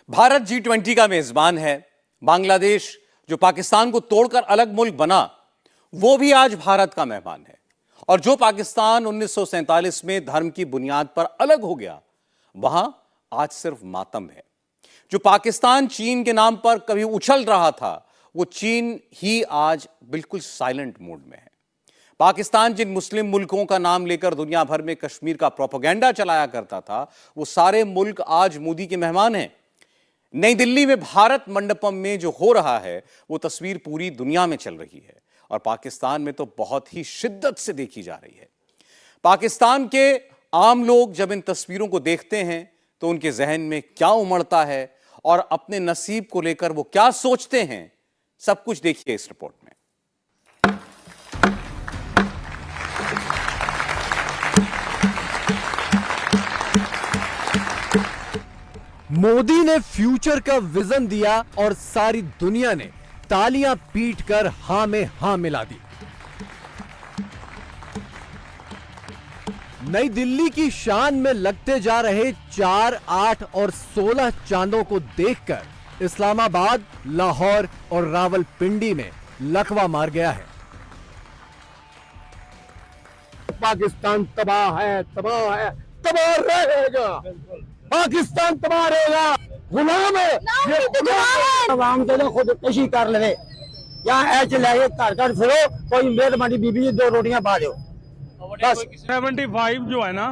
Bharat G20 का मेजबान है। बांग्लादेश जो पाकिस्तान को तोड़कर अलग मुल्क बना, वो भी आज भारत का मेहमान है। और जो पाकिस्तान 1947 में धर्म की बुनियाद पर अलग हो गया, वहां आज सिर्फ मातम है। जो पाकिस्तान चीन के नाम पर कभी उछल रहा था, वो चीन ही आज बिल्कुल साइलेंट मोड में है। पाकिस्तान जिन मुस्लिम मुल्कों का नाम लेकर दुनिया भर में कश्मीर का प्रोपेगेंडा चलाया करता था, वो सारे मुल्क आज मोदी के मेहमान हैं। नई दिल्ली में भारत मंडपम में जो हो रहा है, वो तस्वीर पूरी दुनिया में चल रही है और पाकिस्तान में तो बहुत ही शिद्दत से देखी जा रही है। पाकिस्तान के आम लोग जब इन तस्वीरों को देखते हैं तो उनके जहन में क्या उमड़ता है और अपने नसीब को लेकर वो क्या सोचते हैं, सब कुछ देखिए इस रिपोर्ट में। मोदी ने फ्यूचर का विजन दिया और सारी दुनिया ने तालियां पीटकर हां में हां मिला दी। नई दिल्ली की शान में लगते जा रहे 4, 8 और 16 चांदों को देखकर इस्लामाबाद, लाहौर और रावलपिंडी में लकवा मार गया है। पाकिस्तान तबाह है, तबाह है, तबाह रहेगा। पाकिस्तान तबाह रहेगा। गुलाम है, ये आवाम तो खुदकशी कर ले या ऐसे लाए घर घर फिरो, कोई मेहरबानी बीबी 2 रोटियां पा दो बस। 75 जो है ना,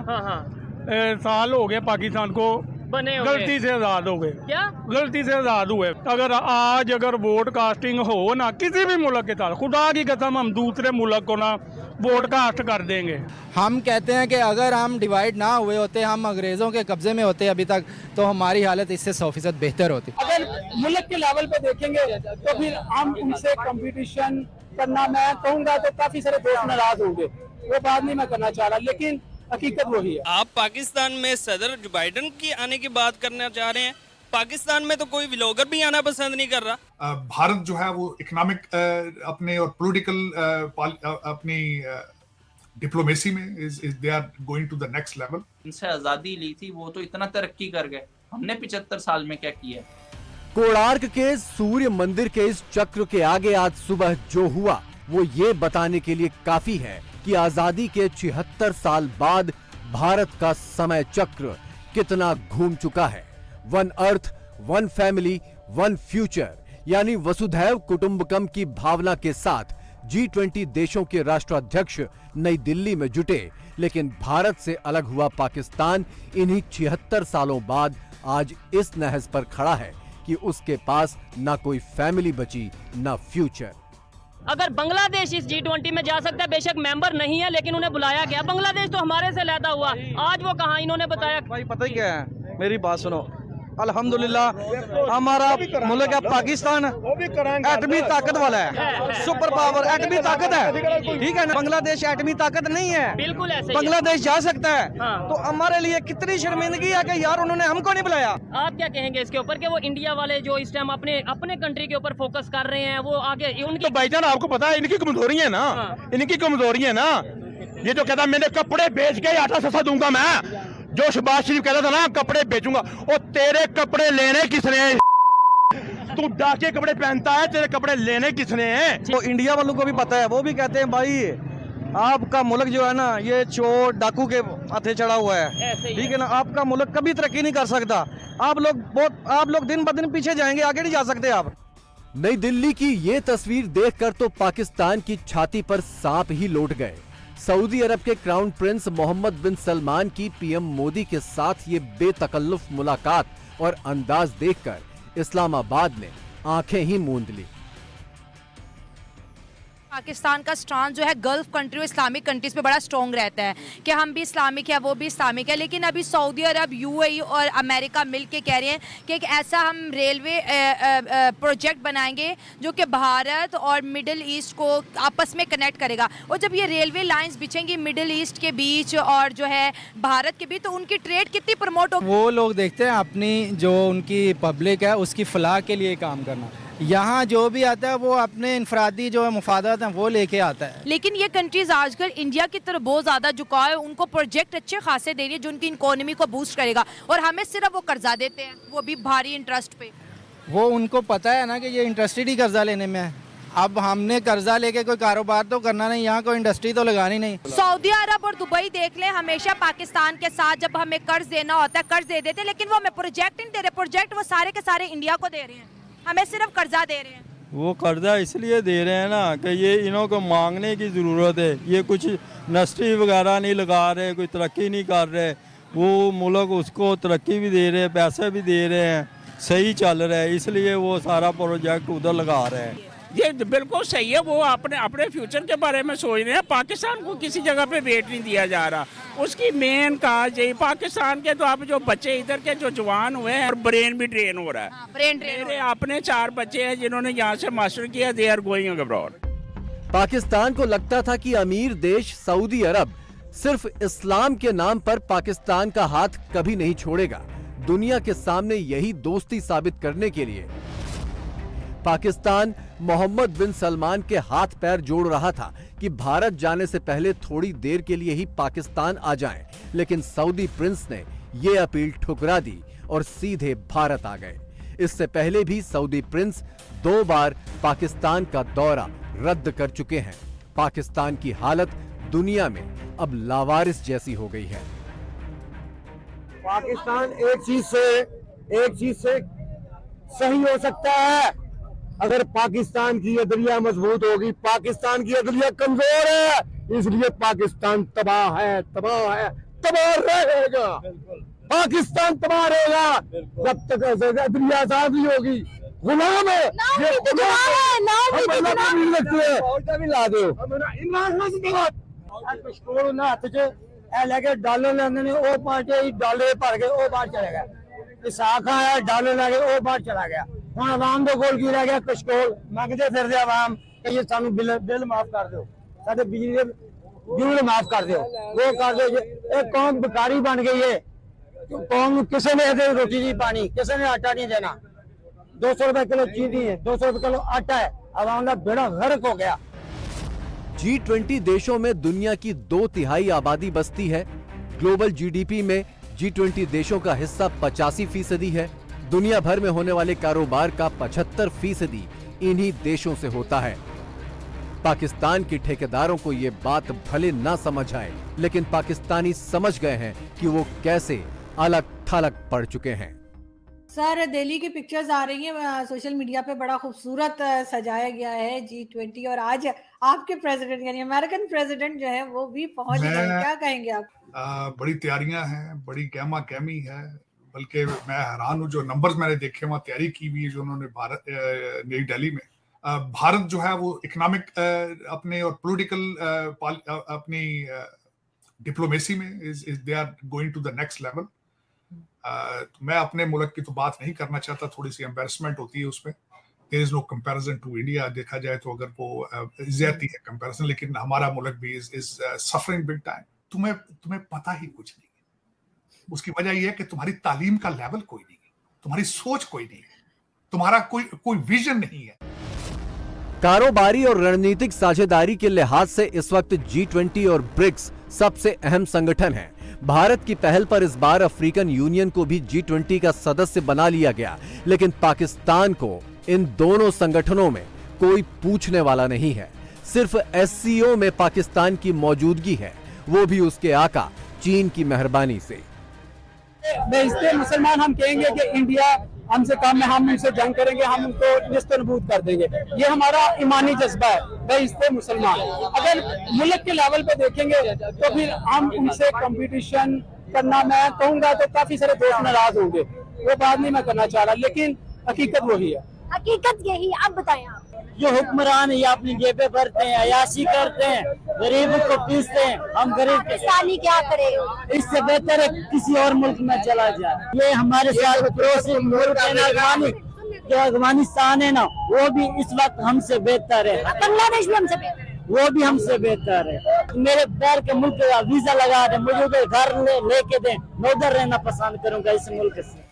साल हो गए पाकिस्तान को बने गलती से आजाद हो गए। क्या गलती से आजाद हुए? अगर वोट कास्टिंग हो ना किसी भी मुल्क के साथ, खुदा की कसम हम दूसरे मुल्क को ना वोट कास्ट कर देंगे। हम कहते हैं कि अगर हम डिवाइड ना हुए होते, हम अंग्रेजों के कब्जे में होते अभी तक, तो हमारी हालत इससे 100% बेहतर होती। अगर मुल्क के लेवल पे देखेंगे तो फिर हम उनसे कंपटीशन करना, मैं कहूँगा तो काफी सारे दोस्त नाराज होंगे, वो बात नहीं मैं करना चाह रहा, लेकिन हकीकत वही है। आप पाकिस्तान में सदर जो बाइडन की आने की बात करना चाह रहे हैं, पाकिस्तान में तो कोई व्लॉगर भी आना पसंद नहीं कर रहा। भारत जो है वो इकोनॉमिक अपने और पॉलिटिकल अपनी डिप्लोमेसी में they are going to the next level. इनसे आजादी ली थी, वो तो इतना तरक्की कर गए, हमने 75 साल में क्या किया। कोणार्क के सूर्य मंदिर के इस चक्र के आगे आज सुबह जो हुआ, वो ये बताने के लिए काफी है कि आजादी के 76 साल बाद भारत का समय चक्र कितना घूम चुका है। 1 अर्थ, 1 फैमिली, 1 फ्यूचर यानी वसुधैव कुटुंबकम की भावना के साथ G20 देशों के राष्ट्राध्यक्ष नई दिल्ली में जुटे, लेकिन भारत से अलग हुआ पाकिस्तान इन्हीं 76 सालों बाद आज इस नहज पर खड़ा है कि उसके पास ना कोई फैमिली बची, ना फ्यूचर। अगर बांग्लादेश इस G20 में जा सकता है, बेशक मेंबर नहीं है, लेकिन उन्हें बुलाया गया। बांग्लादेश तो हमारे से लैदा हुआ, आज वो कहाँ, इन्होंने बताया। भाई पता ही क्या है, मेरी बात सुनो। अल्हम्दुलिल्लाह हमारा मुल्क है पाकिस्तान, एटमी ताकत वाला है, सुपर पावर, एटमी ताकत है, ठीक है ना। बांग्लादेश एटमी ताकत नहीं है, बिल्कुल ऐसे बांग्लादेश जा सकता है। हाँ। तो हमारे लिए कितनी शर्मिंदगी है कि यार उन्होंने हमको नहीं बुलाया। आप क्या कहेंगे इसके ऊपर कि वो इंडिया वाले जो इस टाइम अपने कंट्री के ऊपर फोकस कर रहे हैं, वो आगे उनकी। तो भाईजान आपको पता है इनकी कमजोरी है ना, इनकी कमजोरी है ना। ये जो कहता मैंने कपड़े बेच के आटा सस्ता दूंगा, मैं जो शहबाज शरीफ कहता था ना कपड़े बेचूंगा, और तेरे कपड़े लेने किसने? तू डाके कपड़े पहनता है, तेरे कपड़े लेने किसने हैं? तो इंडिया वालों को भी पता है, वो भी कहते हैं भाई आपका मुल्क जो है ना, ये चोर डाकू के हाथे चढ़ा हुआ है, ठीक है ना। आपका मुल्क कभी तरक्की नहीं कर सकता। आप लोग दिन ब दिन पीछे जाएंगे, आगे नहीं जा सकते आप। नई दिल्ली की ये तस्वीर देखकर तो पाकिस्तान की छाती पर सांप ही लौट गए। सऊदी अरब के क्राउन प्रिंस मोहम्मद बिन सलमान की पीएम मोदी के साथ ये बेतकल्लुफ मुलाकात और अंदाज देखकर इस्लामाबाद ने आंखें ही मूंद ली। पाकिस्तान का स्टांस जो है गल्फ कंट्री और इस्लामिक कंट्रीज पे बड़ा स्ट्रॉन्ग रहता है कि हम भी इस्लामिक है, वो भी इस्लामिक है, लेकिन अभी सऊदी अरब, यूएई और अमेरिका मिलके कह रहे हैं कि एक ऐसा हम रेलवे प्रोजेक्ट बनाएंगे जो कि भारत और मिडिल ईस्ट को आपस में कनेक्ट करेगा। और जब ये रेलवे लाइंस बिछेंगी मिडिल ईस्ट के बीच और जो है भारत के बीच, तो उनकी ट्रेड कितनी प्रमोट होगी। वो लोग देखते हैं अपनी जो उनकी पब्लिक है उसकी फलाह के लिए काम करना, यहाँ जो भी आता है वो अपने इनफरादी जो मुफादात हैं वो लेके आता है। लेकिन ये कंट्रीज आजकल इंडिया की तरफ बहुत ज्यादा झुकाव है, उनको प्रोजेक्ट अच्छे खासे दे रही है जो उनकी इकोनॉमी को बूस्ट करेगा, और हमें सिर्फ वो कर्जा देते हैं, वो भी भारी इंटरेस्ट पे। वो उनको पता है ना कि ये इंटरेस्टेड ही कर्जा लेने में है। अब हमने कर्जा लेके कोई कारोबार तो करना नहीं, यहाँ कोई इंडस्ट्री तो लगानी नहीं। सऊदी अरब और दुबई देख लें, हमेशा पाकिस्तान के साथ जब हमें कर्ज देना होता है कर्ज दे देते हैं, लेकिन वो हमें प्रोजेक्ट नहीं दे रहे, प्रोजेक्ट वो सारे के सारे इंडिया को दे रहे हैं, हमें सिर्फ कर्जा दे रहे हैं। वो कर्जा इसलिए दे रहे हैं ना कि ये इन्हों को मांगने की ज़रूरत है, ये कुछ इंडस्ट्री वगैरह नहीं लगा रहे, कोई तरक्की नहीं कर रहे, वो मुल्क उसको तरक्की भी दे रहे हैं, पैसे भी दे रहे हैं, सही चल रहा है, इसलिए वो सारा प्रोजेक्ट उधर लगा रहे हैं। ये बिल्कुल सही है, वो अपने अपने फ्यूचर के बारे में सोच रहे हैं। पाकिस्तान को किसी जगह पे वेट नहीं दिया जा रहा, उसकी मेन काज यही पाकिस्तान के तो अब जो बच्चे इधर के जो जवान हुए हैं और ब्रेन भी ट्रेन हो रहा है। मेरे अपने 4 बच्चे हैं जिन्होंने यहाँ से मास्टर किया, they are going abroad. Pakistan को लगता था कि अमीर देश सऊदी अरब सिर्फ इस्लाम के नाम पर पाकिस्तान का हाथ कभी नहीं छोड़ेगा। दुनिया के सामने यही दोस्ती साबित करने के लिए पाकिस्तान मोहम्मद बिन सलमान के हाथ पैर जोड़ रहा था कि भारत जाने से पहले थोड़ी देर के लिए ही पाकिस्तान आ जाएं, लेकिन सऊदी प्रिंस ने यह अपील ठुकरा दी और सीधे भारत आ गए। इससे पहले भी सऊदी प्रिंस 2 बार पाकिस्तान का दौरा रद्द कर चुके हैं। पाकिस्तान की हालत दुनिया में अब लावारिस जैसी हो गई है। पाकिस्तान एक चीज से सही हो सकता है अगर पाकिस्तान की अदलिया मजबूत होगी। पाकिस्तान की अदलिया कमजोर है, इसलिए पाकिस्तान तबाह है, तबाह रहेगा। पाकिस्तान तबाह रहेगा जब तक अदलिया आजाद नहीं होगी। गुलाम है, ये ला दो हथ च लेके डॉलर लेंदे ने, वो पार्टी डॉलर भर के वो बाहर चले गया। विसाखा आया डॉलर लेके वो बाहर चला गया। ਹੁਣ ਆਵਾਮ ਦੇ ਕੋਲ ਕੀ ਰਹਿ ਗਿਆ? ਕਸ਼ਕੋਲ ਮੰਗਦੇ ਫਿਰਦੇ ਆਵਾਮ ਕਿ ਇਹ ਸਾਨੂੰ ਬਿੱਲ ਮਾਫ ਕਰ ਦਿਓ, ਸਾਡੇ ਬਿਜਲੀ ਦੇ ਬਿੱਲ ਮਾਫ ਕਰ ਦਿਓ, ਉਹ ਕਰ ਦਿਓ। ਇਹ ਕੌਮ ਬਿਕਾਰੀ ਬਣ ਗਈ ਹੈ। ਕੌਮ ਨੂੰ ਕਿਸੇ ਨੇ ਇਹਦੇ ਰੋਟੀ ਨਹੀਂ ਪਾਣੀ, ਕਿਸੇ ਨੇ ਆਟਾ नहीं देना। 200 रुपए किलो चीनी है, 200 रुपए किलो आटा है, आवाम का बेड़ा गर्क हो गया। G20 देशों में दुनिया की 2/3 आबादी बसती है। ग्लोबल जीडीपी में G20 देशों का हिस्सा 85% है। दुनिया भर में होने वाले कारोबार का 75% इन्हीं देशों से होता है। पाकिस्तान के ठेकेदारों को ये बात भले ना समझ आए, लेकिन पाकिस्तानी समझ गए हैं कि वो कैसे अलग थलग पड़ चुके हैं। सर दिल्ली की पिक्चर्स आ रही हैं सोशल मीडिया पे, बड़ा खूबसूरत सजाया गया है G20, और आज आपके प्रेसिडेंट यानी अमेरिकन प्रेसिडेंट जो है वो भी पहुंच गए, क्या कहेंगे आप? बड़ी तैयारियां हैं, बड़ी गहमा गहमी है, बल्कि मैं हैरान हूँ जो नंबर्स मैंने देखे वहाँ तैयारी की हुई है जो उन्होंने भारत नई दिल्ली में। भारत जो है वो इकोनॉमिक अपने और पॉलिटिकल अपनी डिप्लोमेसी में they are going to the next level. मैं अपने मुल्क की तो बात नहीं करना चाहता, थोड़ी सी एम्बेरसमेंट होती है उसमें। There is no comparison to India, देखा जाए तो अगर वो ज्यादती है कंपैरिजन, लेकिन हमारा मुल्क भी इज सफरिंग बिग टाइम। तुम्हें पता ही कुछ नहीं है। उसकी वजह यह है कि तुम्हारी तालीम का लेवल कोई नहीं है, तुम्हारी सोच कोई नहीं है, तुम्हारा कोई विजन नहीं है। कारोबारी और रणनीतिक साझेदारी के लिहाज से इस वक्त G20 और ब्रिक्स सबसे अहम संगठन है। भारत की पहल पर इस बार अफ्रीकन यूनियन को भी G20 का सदस्य बना लिया गया, लेकिन पाकिस्तान को इन दोनों संगठनों में कोई पूछने वाला नहीं है। सिर्फ SCO में पाकिस्तान की मौजूदगी है, वो भी उसके आका चीन की मेहरबानी से। बेइज्जते मुसलमान हम कहेंगे कि इंडिया हमसे कम है, हम उनसे जंग करेंगे, हम उनको निस्तनबूद कर देंगे, ये हमारा ईमानी जज्बा है। बेइज्जते मुसलमान अगर मुल्क के लेवल पे देखेंगे तो फिर हम उनसे कंपटीशन करना, मैं कहूँगा तो काफी सारे दोस्त नाराज होंगे, वो बात नहीं मैं करना चाह रहा, लेकिन हकीकत वही है। हकीकत यही, आप बताएं आप। जो हुक्मरान है अपनी जेबें भरते हैं, अयाशी करते हैं, गरीबों को पीसते हैं, हम गरीब पाकिस्तानी क्या करेगा? इससे बेहतर है किसी और मुल्क में चला जाए। ये हमारे साथ पड़ोसी मुल्क है जो अफगानिस्तान है ना, वो भी इस वक्त हमसे बेहतर है। बांग्लादेश भी हमसे बेहतर है, वो भी हमसे बेहतर है। मेरे पैर के मुल्क का वीजा लगा दे, मुझे कोई घर लेके दे, मैं उधर रहना पसंद करूंगा इस मुल्क से।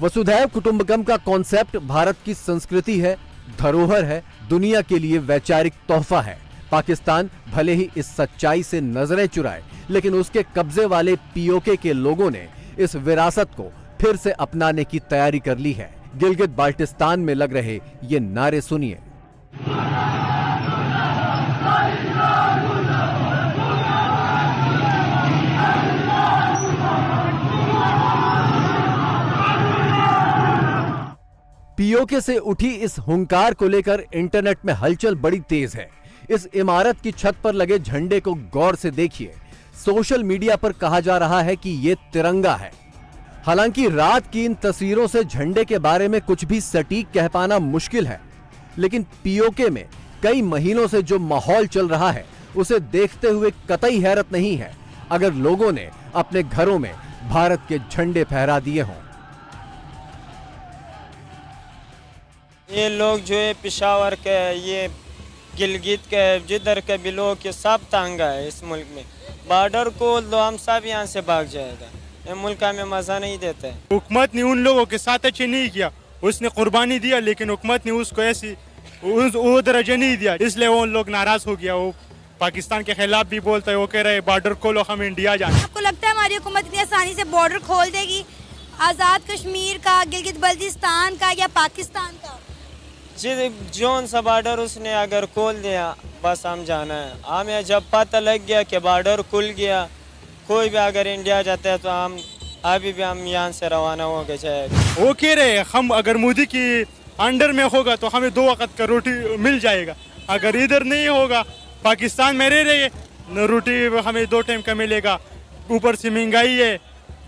वसुधैव कुटुंबकम का कॉन्सेप्ट भारत की संस्कृति है। धरोहर है, दुनिया के लिए वैचारिक तोहफा है। पाकिस्तान भले ही इस सच्चाई से नजरें चुराए, लेकिन उसके कब्जे वाले पीओके के लोगों ने इस विरासत को फिर से अपनाने की तैयारी कर ली है। गिलगित बाल्टिस्तान में लग रहे ये नारे सुनिए। पीओके से उठी इस हुंकार को लेकर इंटरनेट में हलचल बड़ी तेज है। इस इमारत की छत पर लगे झंडे को गौर से देखिए। सोशल मीडिया पर कहा जा रहा है कि ये तिरंगा है। हालांकि रात की इन तस्वीरों से झंडे के बारे में कुछ भी सटीक कह पाना मुश्किल है, लेकिन पीओके में कई महीनों से जो माहौल चल रहा है उसे देखते हुए कतई हैरत नहीं है अगर लोगों ने अपने घरों में भारत के झंडे फहरा दिए हों। ये लोग जो है पेशावर के, ये गिलगित के, जिधर के भी लोग के सब तंग है इस मुल्क में। बॉर्डर को तो हम सब यहाँ से भाग जाएगा। ये मुल्क में मजा नहीं देता है। हुकूमत ने उन लोगों के साथ अच्छे नहीं किया, उसने कुर्बानी दिया, लेकिन हुकूमत ने उसको ऐसी वो दर्जा नहीं दिया, इसलिए वो लोग नाराज हो गया। वो पाकिस्तान के खिलाफ भी बोलता है, वो कह रहे बॉर्डर खोलो, हम इंडिया जाए। आपको लगता है हमारी हुकूमत इतनी आसानी से बॉर्डर खोल देगी? आज़ाद कश्मीर का, गिलगित बल्तिस्तान का या पाकिस्तान का? जोन सा बॉर्डर उसने अगर खोल दिया बस हम जाना है। हमें जब पता लग गया कि बॉर्डर खुल गया, कोई भी अगर इंडिया जाता है तो हम अभी भी हम यहाँ से रवाना हो गए जाएगा। वो कह रहे हम अगर मोदी की अंडर में होगा तो हमें 2 वक्त का रोटी मिल जाएगा, अगर इधर नहीं होगा पाकिस्तान में रह रहे रोटी हमें 2 टाइम का मिलेगा। ऊपर से महंगाई है,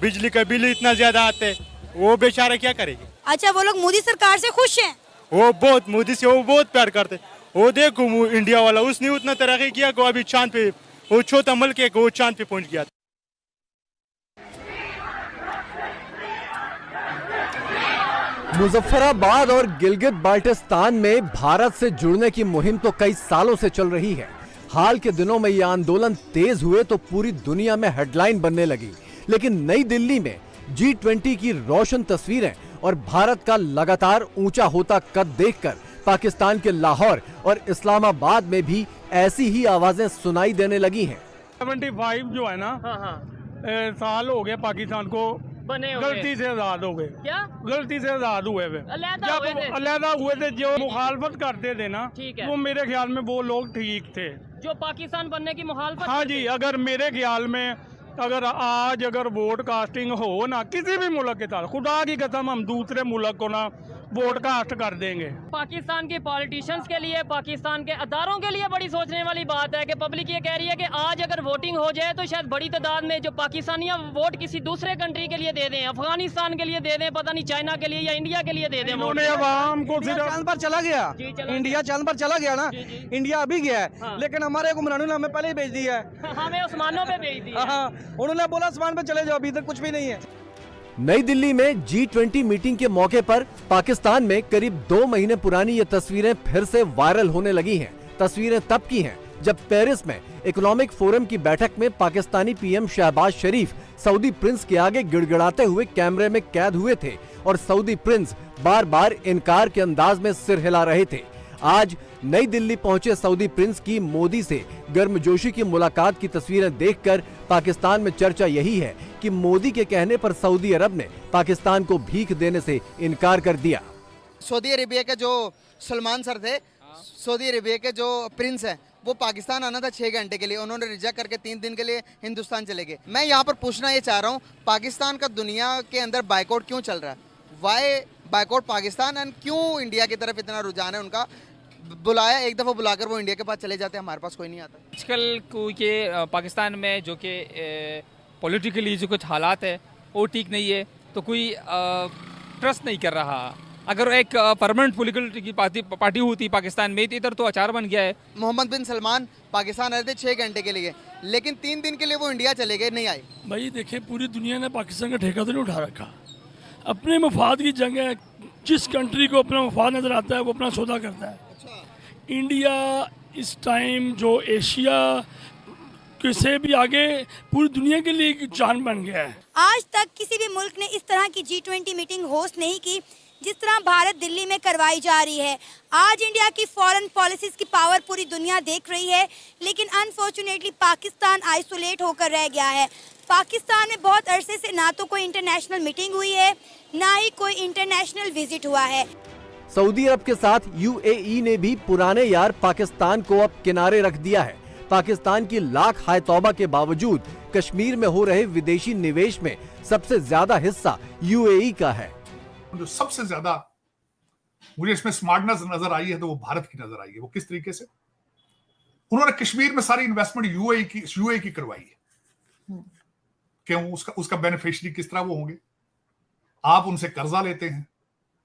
बिजली का बिल इतना ज्यादा आते है, वो बेचारा क्या करेगी। अच्छा, वो लोग मोदी सरकार से खुश हैं? वो बहुत मोदी से वो बहुत प्यार करते। वो देखो इंडिया वाला, उसने उतना तरक्की किया कि अभी चांद पे, वो छोटा मुल्क है, वो चांद पे पहुंच गया। मुजफ्फराबाद और गिलगित बाल्टिस्तान में भारत से जुड़ने की मुहिम तो कई सालों से चल रही है। हाल के दिनों में ये आंदोलन तेज हुए तो पूरी दुनिया में हेडलाइन बनने लगी, लेकिन नई दिल्ली में G20 की रोशन तस्वीरें और भारत का लगातार ऊंचा होता कद देखकर पाकिस्तान के लाहौर और इस्लामाबाद में भी ऐसी ही आवाजें सुनाई देने लगी हैं। 75 जो है ना, साल हो गए पाकिस्तान को बने गलती से आजाद हो गए। क्या गलती से आजाद हुए थे? जब अलहदा हुए थे, जो मुखालफत करते थे ना, वो मेरे ख्याल में वो लोग ठीक थे जो पाकिस्तान बनने की मुखालफत। हाँ जी, अगर मेरे ख्याल में अगर आज अगर वोट कास्टिंग हो ना किसी भी मुल्क के साथ, खुदा की कसम हम दूसरे मुल्क को ना वोट कास्ट कर देंगे। पाकिस्तान के पॉलिटिशियंस के लिए, पाकिस्तान के अदारों के लिए बड़ी सोचने वाली बात है कि पब्लिक ये कह रही है कि आज अगर वोटिंग हो जाए तो शायद बड़ी तादाद में जो पाकिस्तानियां वोट किसी दूसरे कंट्री के लिए दे दें, अफगानिस्तान के लिए दे दें, पता नहीं चाइना के लिए या इंडिया के लिए दे दें। आवाम को चांद पर चला गया, इंडिया चांद पर चला गया ना, इंडिया अभी गया है, लेकिन हमारे हुक्मरानों ने हमें पहले ही भेज दिया है। हमें आसमानों पे भेज दिया। हाँ, उन्होंने बोला आसमान पे चले जाओ, अभी तक कुछ भी नहीं है। नई दिल्ली में G20 मीटिंग के मौके पर पाकिस्तान में करीब 2 महीने पुरानी ये तस्वीरें फिर से वायरल होने लगी हैं। तस्वीरें तब की हैं जब पेरिस में इकोनॉमिक फोरम की बैठक में पाकिस्तानी पीएम शहबाज शरीफ सऊदी प्रिंस के आगे गिड़गिड़ाते हुए कैमरे में कैद हुए थे और सऊदी प्रिंस बार बार इनकार के अंदाज में सिर हिला रहे थे। आज नई दिल्ली पहुंचे सऊदी प्रिंस की मोदी से गर्मजोशी की मुलाकात की तस्वीरें देखकर पाकिस्तान में चर्चा यही है कि मोदी के कहने पर सऊदी अरब ने पाकिस्तान को भीख देने से इनकार कर दिया। सऊदी अरेबिया के जो सलमान सर थे, सऊदी अरेबिया के जो प्रिंस हैं, वो पाकिस्तान आना था 6 घंटे के लिए, उन्होंने रिजेक्ट करके 3 दिन के लिए हिंदुस्तान चले गए। मैं यहाँ पर पूछना ये चाह रहा हूँ, पाकिस्तान का दुनिया के अंदर बाइकआउट क्यों चल रहा है? वाई बाइकआउट पाकिस्तान एंड क्यों इंडिया की तरफ इतना रुझान है उनका? बुलाया, एक दफ़ा बुलाकर वो इंडिया के पास चले जाते हैं, हमारे पास कोई नहीं आता। आजकल को ये पाकिस्तान में जो कि पॉलिटिकली जो कुछ हालात है वो ठीक नहीं है, तो कोई ट्रस्ट नहीं कर रहा। अगर एक परमानेंट पॉलिटिकल की पार्टी होती पाकिस्तान में, तो इधर तो अचार बन गया है। मोहम्मद बिन सलमान पाकिस्तान आए थे 6 घंटे के लिए, लेकिन 3 दिन के लिए वो इंडिया चले गए, नहीं आए। भाई देखिए, पूरी दुनिया ने पाकिस्तान का ठेका तो नहीं उठा रखा, अपने मफाद की जंग है। जिस कंट्री को अपना मफाद नजर आता है वो अपना सौदा करता है। इंडिया इस टाइम जो एशिया से भी आगे पूरी दुनिया के लिए एक जान बन गया है। आज तक किसी भी मुल्क ने इस तरह की G20 मीटिंग होस्ट नहीं की जिस तरह भारत दिल्ली में करवाई जा रही है। आज इंडिया की फॉरेन पॉलिसीज़ की पावर पूरी दुनिया देख रही है, लेकिन अनफॉर्चुनेटली पाकिस्तान आइसोलेट होकर रह गया है। पाकिस्तान में बहुत अरसे से ना तो कोई इंटरनेशनल मीटिंग हुई है, ना ही कोई इंटरनेशनल विजिट हुआ है। सऊदी अरब के साथ यूएई ने भी पुराने यार पाकिस्तान को अब किनारे रख दिया है। पाकिस्तान की लाख हाय तौबा के बावजूद कश्मीर में हो रहे विदेशी निवेश में सबसे ज्यादा हिस्सा यूएई का है। जो सबसे ज्यादा मुझे इसमें स्मार्टनेस नजर आई है तो वो भारत की नजर आई है। वो किस तरीके से उन्होंने कश्मीर में सारी इन्वेस्टमेंट यूएई की करवाई है। क्यों? उसका बेनिफिशियरी किस तरह वो होंगे? आप उनसे कर्जा लेते हैं,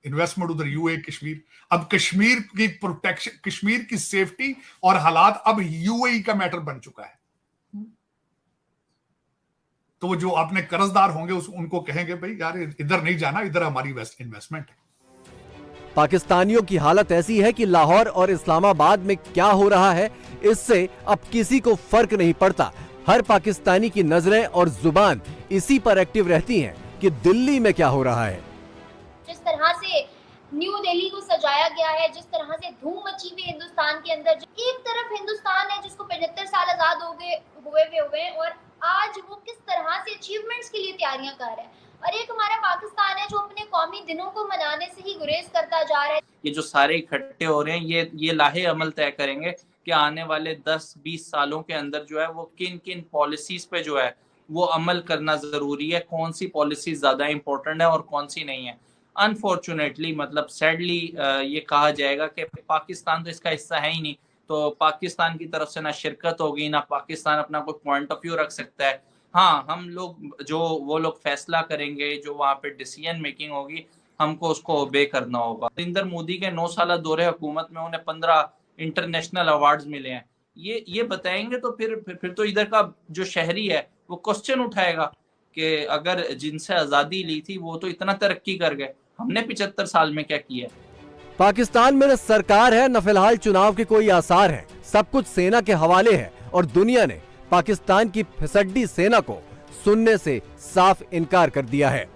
इन्वेस्टमेंट उधर यूएई कश्मीर। अब कश्मीर की प्रोटेक्शन, कश्मीर की सेफ्टी और हालात अब यूएई का मैटर बन चुका है। तो जो अपने कर्जदार होंगे उनको कहेंगे भाई यार इधर नहीं जाना, इधर हमारी इन्वेस्टमेंट है। पाकिस्तानियों की हालत ऐसी है कि लाहौर और इस्लामाबाद में क्या हो रहा है इससे अब किसी को फर्क नहीं पड़ता। हर पाकिस्तानी की नजरें और जुबान इसी पर एक्टिव रहती हैं कि दिल्ली में क्या हो रहा है। जिस तरह से न्यू दिल्ली को सजाया गया है, जिस तरह से धूम मची हुई हिंदुस्तान के अंदर, एक तरफ हिंदुस्तान है जिसको 75 साल आजाद हुए हैं और आज वो किस तरह से अचीवमेंट्स के लिए तैयारियां कर रहे हैं, और एक हमारा पाकिस्तान है जो अपने कौमी दिनों को मनाने से ही गुरेज करता जा रहा है। ये जो सारे इकट्ठे हो रहे हैं ये लाहे अमल तय करेंगे कि आने वाले 10-20 सालों के अंदर जो है वो किन किन पॉलिसीज पे जो है वो अमल करना जरूरी है, कौन सी पॉलिसी ज्यादा इंपॉर्टेंट है और कौन सी नहीं है। अनफॉर्चुनेटली मतलब सैडली ये कहा जाएगा कि पाकिस्तान तो इसका हिस्सा है ही नहीं, तो पाकिस्तान की तरफ से ना शिरकत होगी, ना पाकिस्तान अपना कोई पॉइंट ऑफ व्यू रख सकता है। हाँ, हम लोग जो वो लोग फैसला करेंगे, जो वहाँ पे डिसीजन मेकिंग होगी, हमको उसको ओबे करना होगा। नरेंद्र मोदी के 9 साल दौरे हुकूमत में उन्हें 15 इंटरनेशनल अवार्ड्स मिले हैं। ये बताएंगे तो फिर तो इधर का जो शहरी है वो क्वेश्चन उठाएगा कि अगर जिनसे आज़ादी ली थी वो तो इतना तरक्की कर गए, हमने 75 साल में क्या किया। पाकिस्तान में न सरकार है, न फिलहाल चुनाव के कोई आसार है। सब कुछ सेना के हवाले है और दुनिया ने पाकिस्तान की फिसड्डी सेना को सुनने से साफ इनकार कर दिया है।